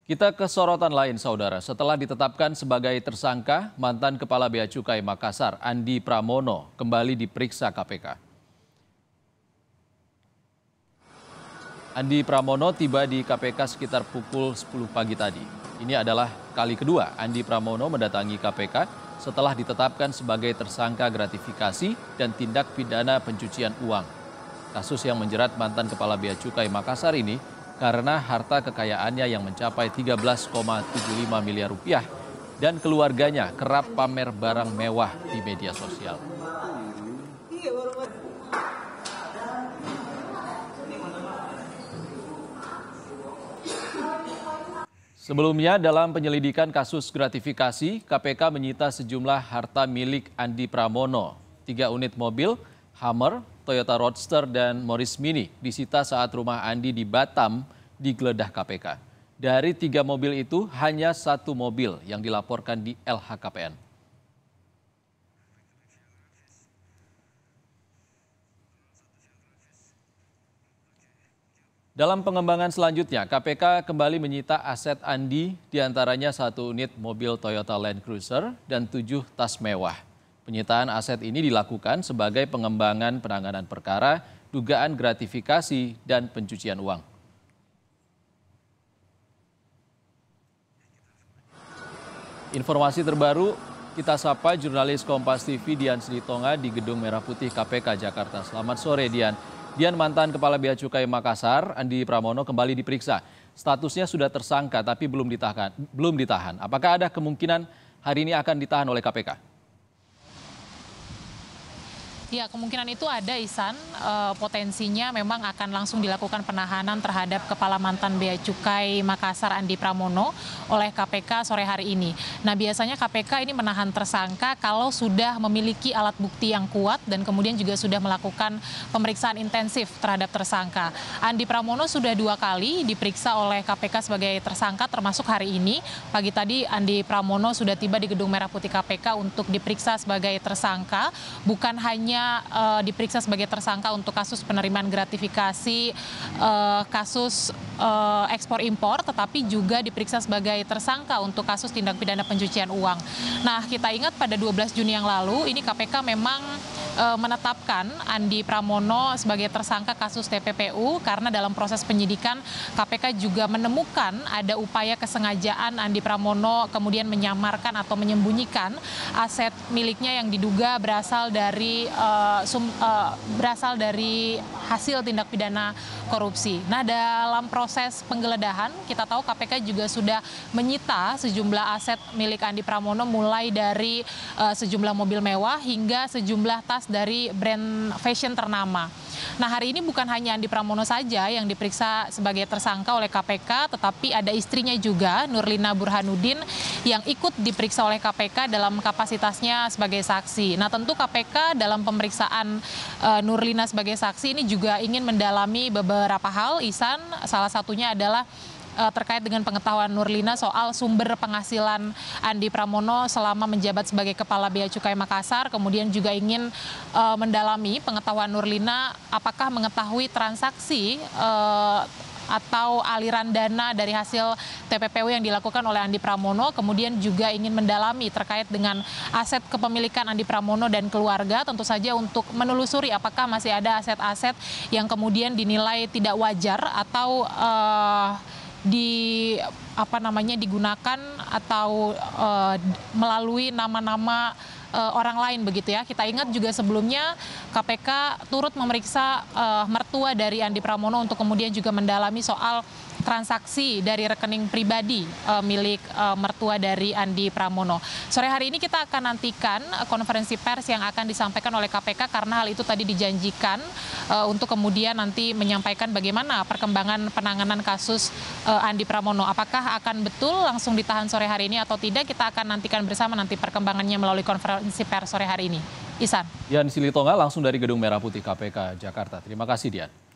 Kita ke sorotan lain, Saudara. Setelah ditetapkan sebagai tersangka, mantan Kepala Bea Cukai Makassar, Andi Pramono, kembali diperiksa KPK. Andi Pramono tiba di KPK sekitar pukul 10 pagi tadi. Ini adalah kali kedua Andi Pramono mendatangi KPK setelah ditetapkan sebagai tersangka gratifikasi dan tindak pidana pencucian uang. Kasus yang menjerat mantan Kepala Bea Cukai Makassar ini karena harta kekayaannya yang mencapai 13,75 miliar rupiah dan keluarganya kerap pamer barang mewah di media sosial. Sebelumnya dalam penyelidikan kasus gratifikasi, KPK menyita sejumlah harta milik Andi Pramono, 3 unit mobil, Hummer, Toyota Roadster, dan Morris Mini disita saat rumah Andi di Batam digeledah KPK. Dari 3 mobil itu, hanya 1 mobil yang dilaporkan di LHKPN. Dalam pengembangan selanjutnya, KPK kembali menyita aset Andi, diantaranya 1 unit mobil Toyota Land Cruiser dan 7 tas mewah. Penyitaan aset ini dilakukan sebagai pengembangan penanganan perkara, dugaan gratifikasi, dan pencucian uang. Informasi terbaru, kita sapa jurnalis Kompas TV Dian Silitonga di Gedung Merah Putih KPK Jakarta. Selamat sore, Dian. Dian, mantan Kepala Bea Cukai Makassar, Andi Pramono, kembali diperiksa. Statusnya sudah tersangka tapi belum ditahan. Apakah ada kemungkinan hari ini akan ditahan oleh KPK? Ya, kemungkinan itu ada, Ihsan. Potensinya memang akan langsung dilakukan penahanan terhadap Kepala Mantan Bea Cukai Makassar Andi Pramono oleh KPK sore hari ini. Nah, biasanya KPK ini menahan tersangka kalau sudah memiliki alat bukti yang kuat dan kemudian juga sudah melakukan pemeriksaan intensif terhadap tersangka. Andi Pramono sudah 2 kali diperiksa oleh KPK sebagai tersangka, termasuk hari ini. Pagi tadi Andi Pramono sudah tiba di Gedung Merah Putih KPK untuk diperiksa sebagai tersangka, bukan hanya diperiksa sebagai tersangka untuk kasus penerimaan gratifikasi, kasus ekspor impor, tetapi juga diperiksa sebagai tersangka untuk kasus tindak pidana pencucian uang. Nah, kita ingat pada 12 Juni yang lalu, ini KPK memang menetapkan Andi Pramono sebagai tersangka kasus TPPU karena dalam proses penyidikan KPK juga menemukan ada upaya kesengajaan Andi Pramono kemudian menyamarkan atau menyembunyikan aset miliknya yang diduga berasal dari hasil tindak pidana korupsi. Nah, dalam proses penggeledahan kita tahu KPK juga sudah menyita sejumlah aset milik Andi Pramono mulai dari sejumlah mobil mewah hingga sejumlah tas dari brand fashion ternama. Nah, hari ini bukan hanya Andi Pramono saja yang diperiksa sebagai tersangka oleh KPK, tetapi ada istrinya juga, Nurlina Burhanuddin, yang ikut diperiksa oleh KPK dalam kapasitasnya sebagai saksi. Nah, tentu KPK dalam pemeriksaan Nurlina sebagai saksi ini juga ingin mendalami beberapa hal, Ihsan. Salah satunya adalah terkait dengan pengetahuan Nurlina soal sumber penghasilan Andi Pramono selama menjabat sebagai Kepala Bea Cukai Makassar, kemudian juga ingin mendalami pengetahuan Nurlina apakah mengetahui transaksi atau aliran dana dari hasil TPPU yang dilakukan oleh Andi Pramono, kemudian juga ingin mendalami terkait dengan aset kepemilikan Andi Pramono dan keluarga, tentu saja untuk menelusuri apakah masih ada aset-aset yang kemudian dinilai tidak wajar atau digunakan atau melalui nama-nama orang lain begitu ya. Kita ingat juga sebelumnya KPK turut memeriksa mertua dari Andi Pramono untuk kemudian juga mendalami soal transaksi dari rekening pribadi milik mertua dari Andi Pramono. Sore hari ini kita akan nantikan konferensi pers yang akan disampaikan oleh KPK karena hal itu tadi dijanjikan untuk kemudian nanti menyampaikan bagaimana perkembangan penanganan kasus Andi Pramono. Apakah akan betul langsung ditahan sore hari ini atau tidak, kita akan nantikan bersama nanti perkembangannya melalui konferensi pers sore hari ini. Ihsan. Dian Silitonga langsung dari Gedung Merah Putih KPK Jakarta. Terima kasih, Dian.